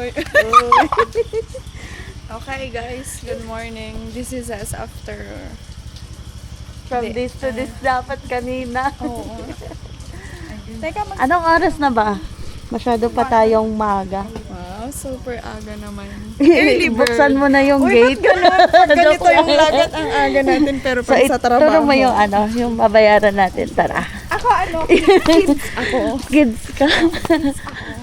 Uy. Okay guys, good morning. This is us after. From this to this dapat kanina. Oo. Teka, Anong oras na ba? Masyado pa tayong maaga. wow, super aga naman. Buksan mo na yung Uy, gate. Ganito yung lagat ang aga natin pero So, pag sa trabaho. ituro mo yung yung babayaran natin. Tara. Ako ano, kids ako. Kids ka.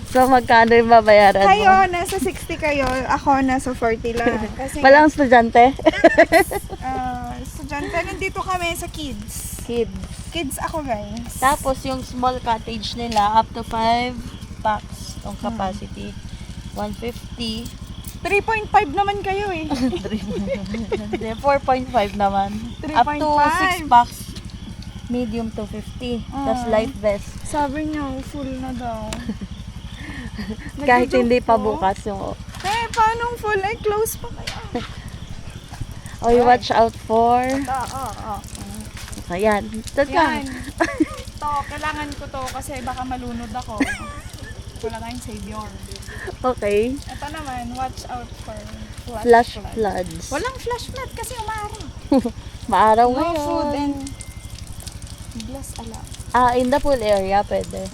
So, magkano yung babayaran Kayo, mo? nasa 60 kayo. Ako, nasa 40 lang. Kasi Walang estudyante? estudyante, nandito kami sa kids. Kids. Kids ako guys. Tapos, yung small cottage nila, up to 5 packs ang capacity. 150. 3.5 naman kayo eh. 4.5 naman. Up to 3.5. 6 packs. Medium 250. Tapos life vest. Sabi niya, full na daw. Kahit Nagjo-joke hindi pa po. bukas yung... Paano full? Ay, close pa kaya. Oy, watch out for... Oo. Ayan. Tad ka. Yan. To, kailangan ko to kasi baka malunod ako. Wala tayong savior. Okay. Ito naman, watch out for Flash flood. floods. Walang flash flood kasi umaaraw. Maaraw No ngayon. food and bless ala. In the pool area, pwede.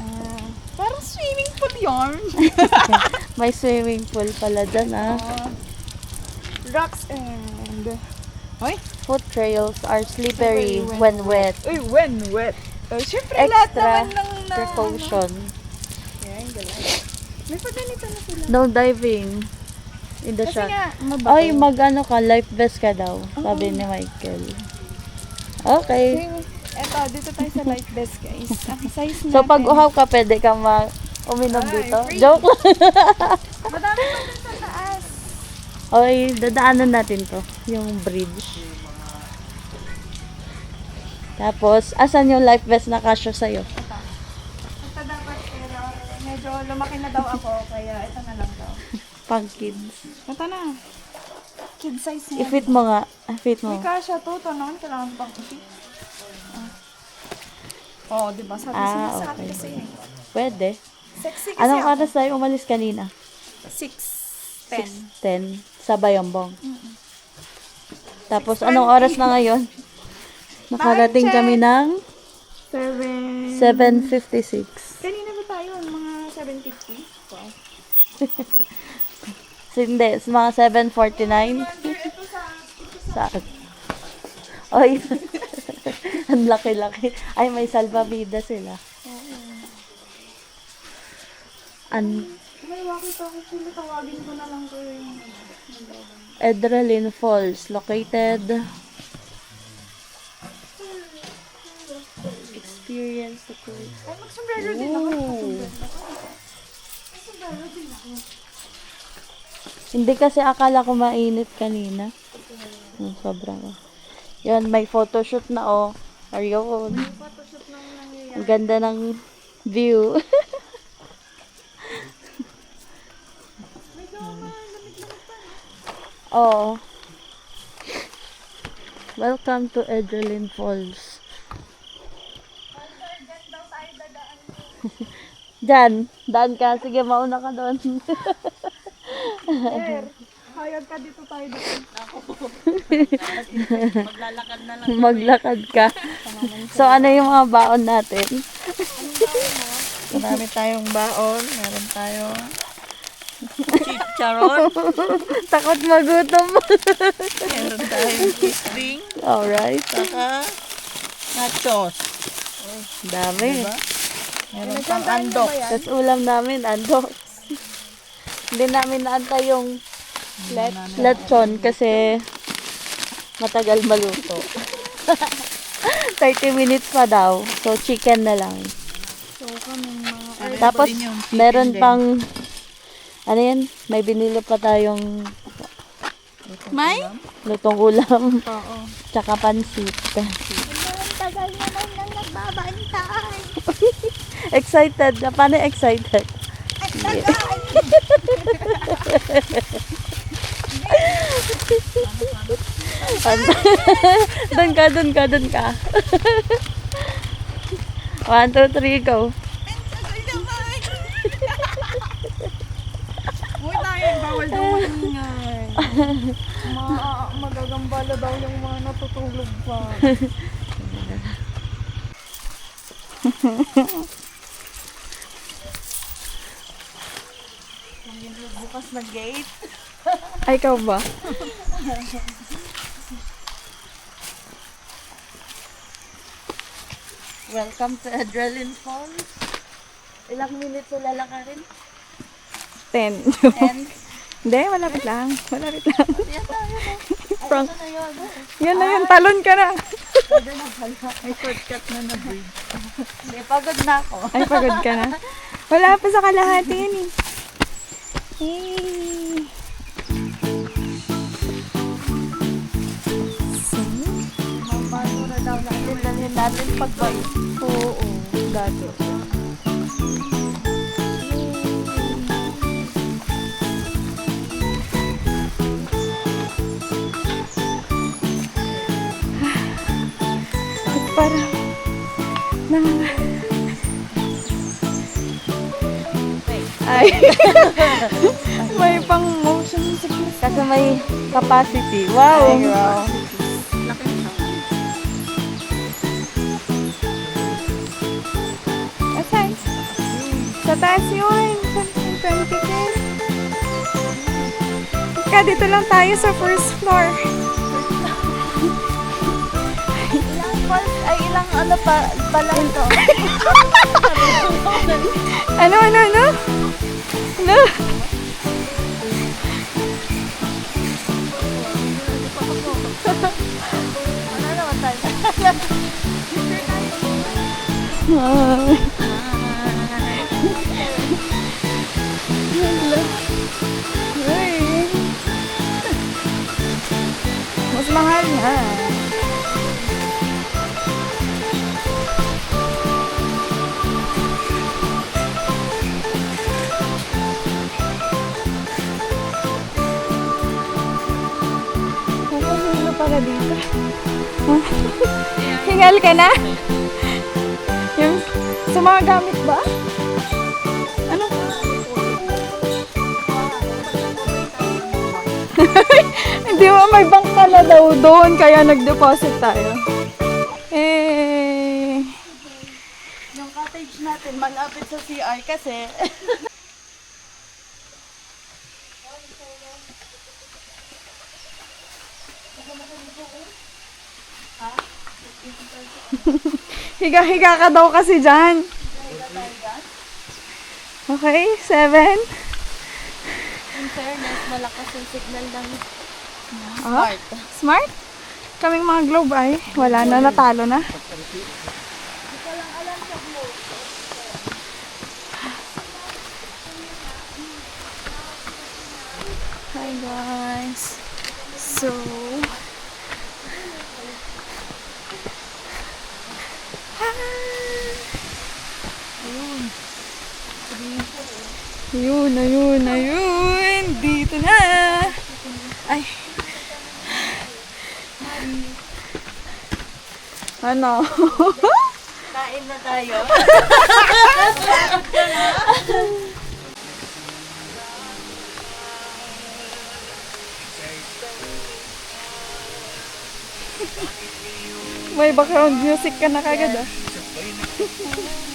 Parang swimming pool yarn. May swimming pool pala dyan, Rocks and... Hoy? Foot trails are slippery when wet. Uy, when wet. Siyempre, lahat Extra naman ng... precaution. Yan, galang. May pagganito na sila. No diving in the Kasi shot. nga, mabato. Ay, mag-ano ka, life vest ka daw, sabi ni Michael. Okay. Eto, dito tayo sa life vest, guys. Ang size natin. So, pag uhaw ka, pwede ka uminom Ay, dito? free. Joke lang. Madami pa dun sa taas. Okay, dadaanan natin to, yung bridge. Tapos, asan yung life vest na kasya sa'yo? Ito dapat, pero medyo lumaki na daw ako, kaya ito na lang daw. Pang kids. Ito na. Kid size niya. I-fit mo nga. Fit May mo. kasya to. Ito naman, kailangan pang i-fit. Oo, diba? Sabi sa akin Okay. kasi. Pwede. Sexy kasi Anong ako. oras tayo umalis kanina? 6:10. 10 sa Bayambong. Tapos, anong oras na ngayon? Nakarating kami ng 7:56. Kanina ba tayo? Mga 7:50? Wow. Hindi, mga 7:49. Ito sa... Saan? Oy, ang laki-laki. Ay, may salvavida sila. May walkie-talkie sila. Tawagin ko na lang ko yung... Edralin Falls, located. Experience the cruise. Ay, mag-sombrero din ako. Ooh. Mag-sombrero din ako. Hindi kasi akala ko mainit kanina. Sobrang. Yan, may photoshoot na Ayun. Photoshoot nang nangyayari. Ang ganda ng view. Medyo malamig-lamig pa. Oo. Welcome to Edralin Falls. Dyan daw tayo dadaan. Diyan, daan ka. Sige, mauna ka doon. Sir, hayag ka dito tayo daan. Maglalakad na lang. Maglakad ka. So, ano yung mga baon natin? Marami tayong baon. Meron tayong chicharon. Takot magutom. Meron tayong string. Alright. Saka nachos. Dami. Meron pang andok. Tapos ulam namin, andok. Hindi namin naantay yung lechon kasi matagal maluto. 30 minutes pa daw. So, chicken na lang. So, kami mga... Tapos, meron pang, ano yan? May binili pa tayong May? lutong ulam. Oo. Tsaka pansit. Ang tagal naman nang nagbabantay. Excited. Paano excited? Ang tagal! Doon ka. 1, 2, 3, go. Ang tagal naman! Uy, tayo Bawal daw maingay. Magagambala daw yung mga natutulog pa. Bukas na gate. Ay, ikaw ba? Welcome to Adrenaline Falls. Ilang minutes wala lang ka rin? 10. And, Hindi, malapit lang. Malapit lang. yan na, yan na. From, Ito na yun. yan na yun, talon ka na. Pwede na pala. May shortcut na na bridge. Hindi, pagod na ako. Ay, pagod ka na. Wala pa sa kalahati yun eh. Hey. Mamano na daw natin. Dalhin natin pagbay. Oo, dati. At parang ay may pang motion sickness. Kasi may capacity. Wow! Ay, wow. Asan? Sa taas yun. Sa 20 feet. Ka, dito lang tayo sa first floor. Ilang falls, ay ilang ano pa, balang to. Ano? Ano? Ano naman tayo? Ay. Mas mahal na. Ano pala dito? Huh? Hingal ka na? Yung sa mga gamit ba? Ano? Hindi mo, may bank pala daw doon, kaya nag-deposit tayo. Eh, Yung cottage natin, malapit sa CR kasi. higa-higa ka daw kasi dyan. Okay, 7. In fairness, malakas yung signal ng Ah, smart? Kaming mga globe ay, wala na, natalo na. Hi guys. So, ayun. Dito na. Ay. Ano? kain na tayo. May background music ka na kagad ah.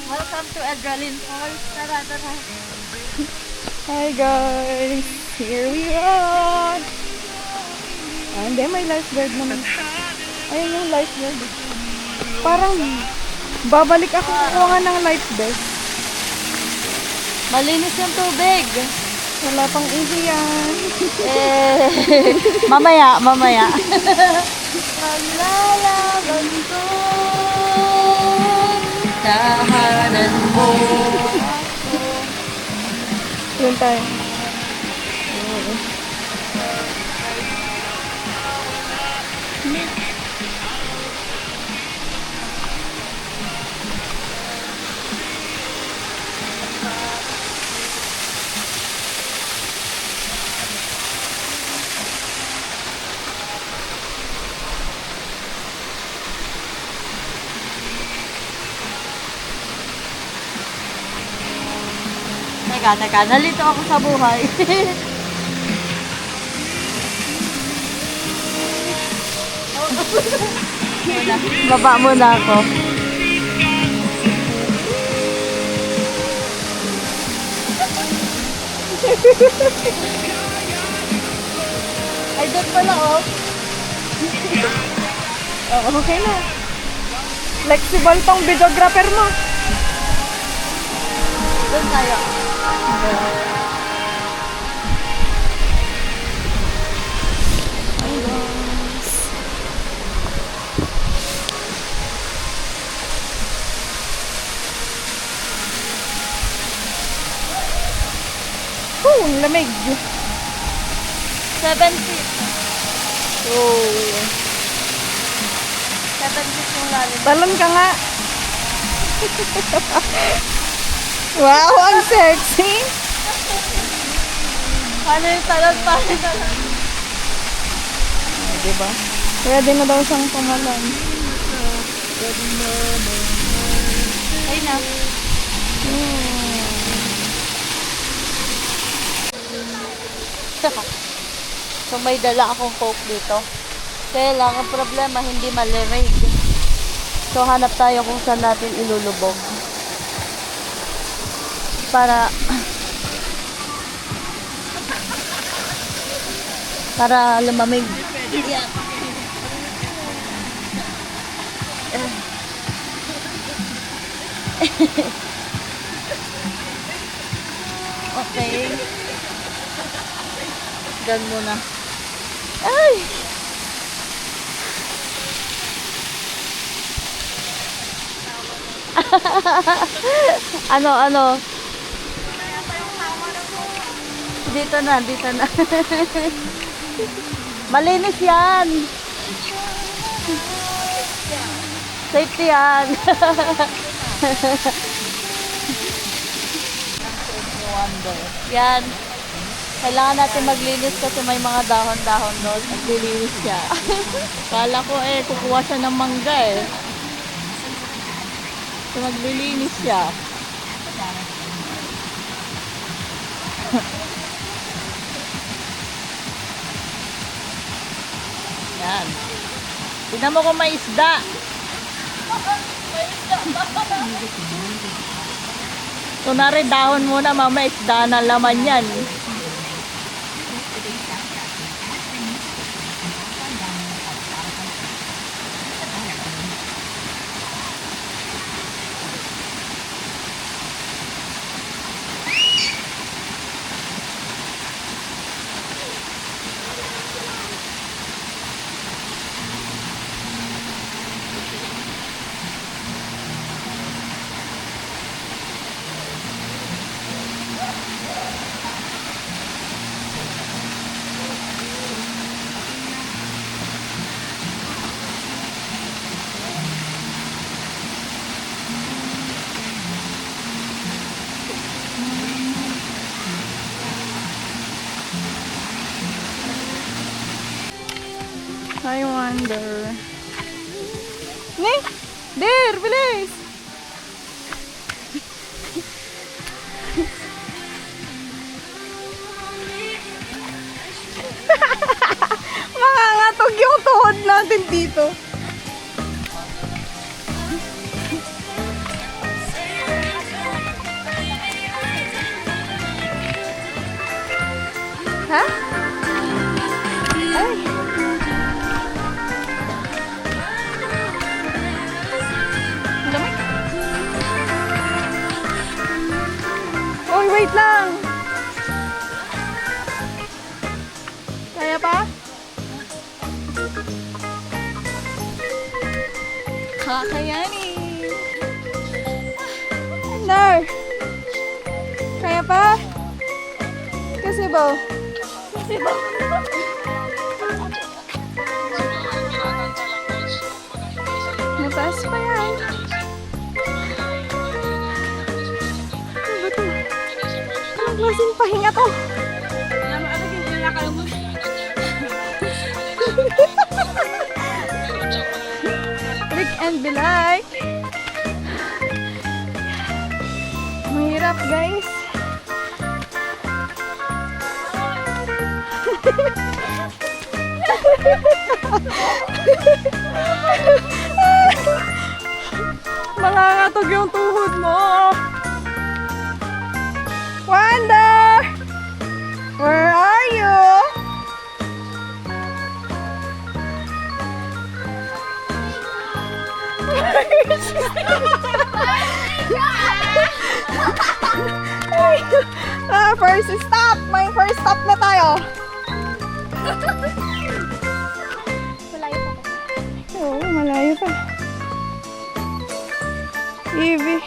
Welcome to Adrenaline Falls. Tara, tara. Hi guys. Here we are. Ah, hindi. May lifeguard naman. Ayun yung lifeguard. Parang babalik ako kukuha ng life vest. Malinis yung tubig. Wala pang easy yan. Mamaya. Maglalaban ko tahanan mo. Yun tayo. Teka, nalito ako sa buhay. Baba muna ako. Ay, doon pala, oh. Oo, okay na. Flexible tong videographer mo. Doon tayo. Ang lamig. 7 feet. Oh. 7 feet yung lalim. Talon ka nga. Wow, ang sexy. Paano yung talon? Paano yung talon? Diba? Pwede na daw siyang tumalon. Ay na. So may dala akong coke dito. Kaya lang ang problema hindi malamig. So hanap tayo kung saan natin ilulubog. Para lumamig. Yan. Okay. Diyan muna. Ay! Ano? Dito na. Malinis yan. Safety yan. Yan. Kailangan natin maglinis kasi may mga dahon-dahon doon. Naglilinis siya. Kala ko kukuha siya ng mangga So maglilinis siya. Yan. Tignan mo kung may isda. Kunwari dahon muna, mamaya isda na laman yan. I wonder. Ne? Der, bilis! Mangangatog yung tuhod natin dito. Ha? Ay. Lamig. Oy, wait lang. Kaya pa? Kakayanin. No. Kaya pa? Kasi ba? Mataas pa yan. Ano ba ito? Anong klaseng pahinga to? Click and be like. Mahirap, guys. Mangangatog yung tuhod mo. Wanda! Where are you? First stop! May first stop na tayo. Malayo pa ba? Oo, malayo pa. Evie,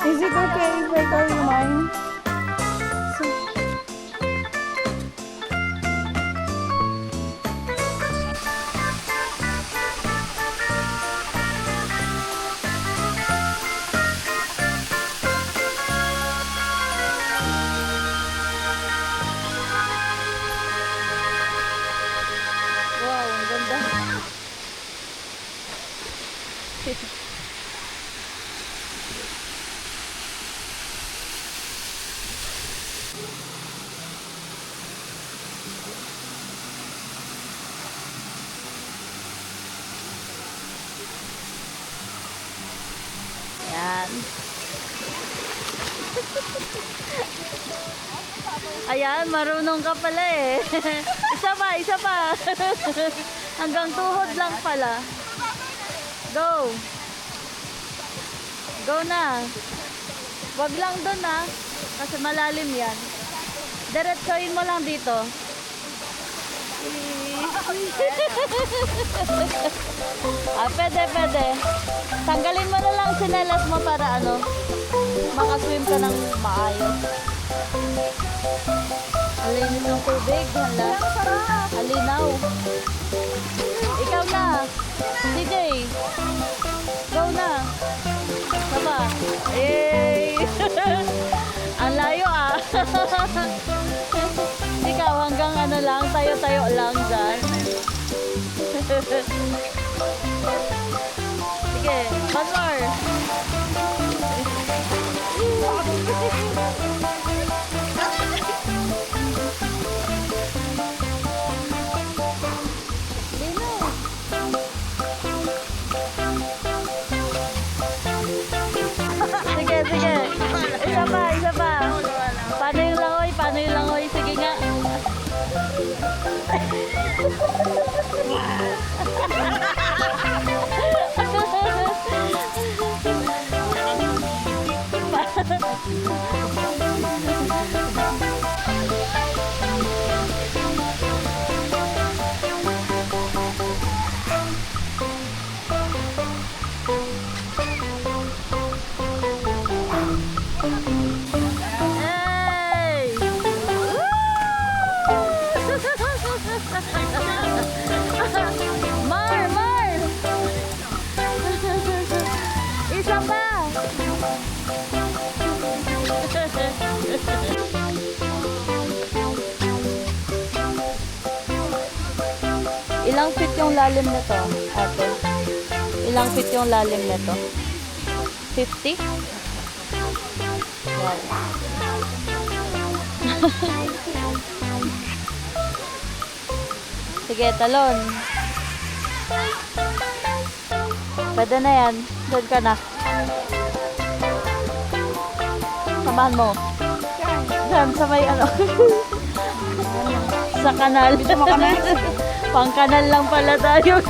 is it okay if I call you mine? So, Wow, ang ganda. Yan. Ayan, marunong ka pala eh. Isa pa, isa pa. Hanggang tuhod lang pala. Go. Go na. Wag lang dun ah. Kasi malalim yan. Diretsoin mo lang dito. Pwede, pwede. Tanggalin mo na lang sinelas mo para ano, makaswim ka ng maayos. Alinis ng tubig, hala. Alinaw. Ikaw na. CJ. Go na. Saba. Yay! Ang layo ah. Ikaw hanggang ano lang, tayo-tayo lang dyan. Sige, one more. Sige, sige. Isa pa, isa pa. Paano yung langoy? Paano yung langoy? Sige nga. Hey! Mar, Mar! Isa pa! Ilang feet yung lalim nito, ate? Ilang feet yung lalim nito? 50? Wow. Sige, talon. Pwede na yan. Doon ka na. Samahan mo. Diyan, sa may ano. Sa kanal. Pang kanal lang pala tayo.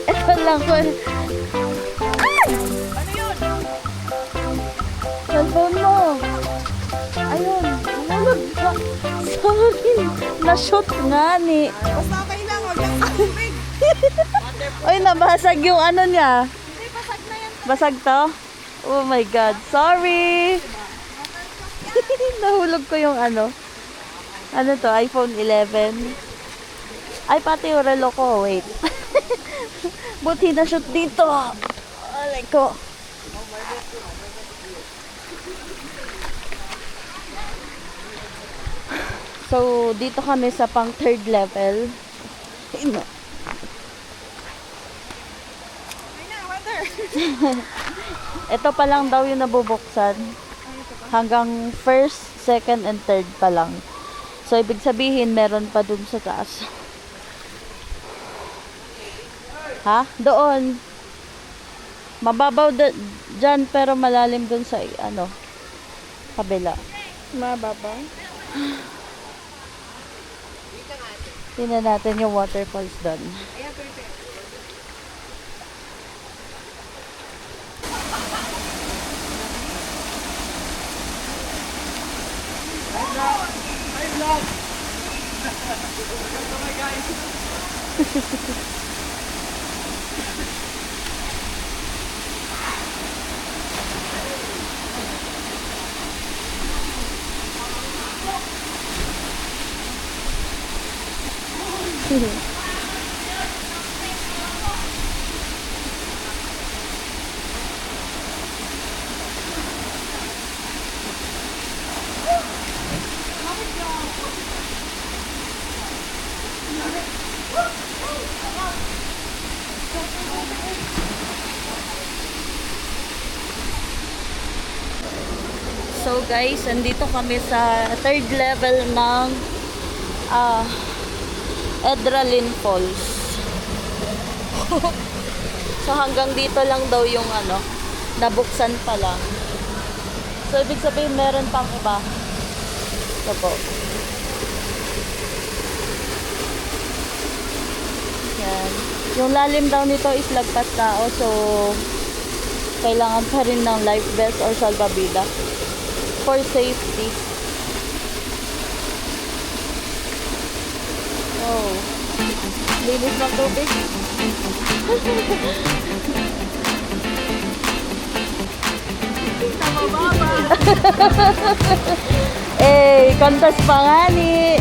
Ito lang po. ano yun? Cellphone mo. Ayun. Nalog ka. Sorry. Na-shoot nga ni. Basta okay lang, huwag lang sa tubig. Ay, nabasag yung ano niya. Hindi, pasag na yan. Basag to? Oh my God. Sorry. Nahulog ko yung ano. Ano to? iPhone 11. Ay, pati yung relo ko. Wait. Buti na shoot dito. Alay ko. So, dito kami sa pang third level. Ayun. Ay na, water. Ito pa lang daw yung nabubuksan. Ay, ito pa. Hanggang first, second, and third pa lang. So, ibig sabihin, meron pa dun sa taas. Ha? Doon. Mababaw dyan, pero malalim dun sa, kabila. Mababa. Tingnan natin yung waterfalls doon. So guys, andito kami sa third level ng Edralin Falls. So hanggang dito lang daw yung nabuksan pa lang. So ibig sabihin meron pang iba. Ito po. Yan. Yung lalim daw nito is lagpas tao, so kailangan pa rin ng life vest or salvavidas for safety. Oh. Linis ng tubig. Eh, contest pa nga ni.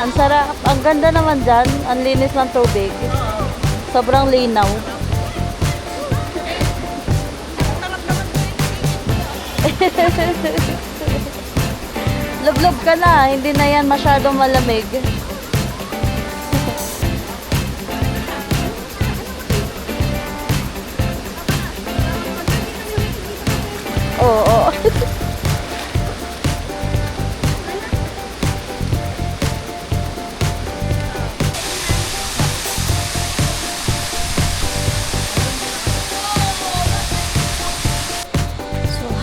Ang sarap. Ang ganda naman dyan. Ang linis ng tubig. Sobrang linaw. Lublob ka na. Hindi na yan masyadong malamig. Oo.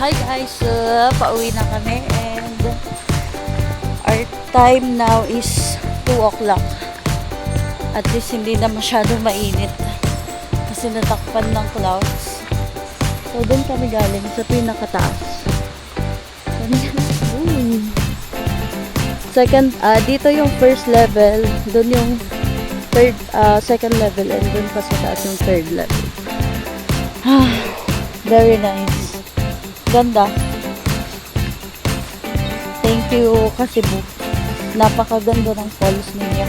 Hi guys, pauwi na kami and our time now is 2 o'clock. At least hindi na masyado mainit kasi natakpan ng clouds. So doon kami galing sa pinakataas. Second, dito yung first level, doon yung third, second level, and doon pa sa taas yung third level. Very nice. Ganda. Thank you, Cebu. Napakaganda ng falls niya.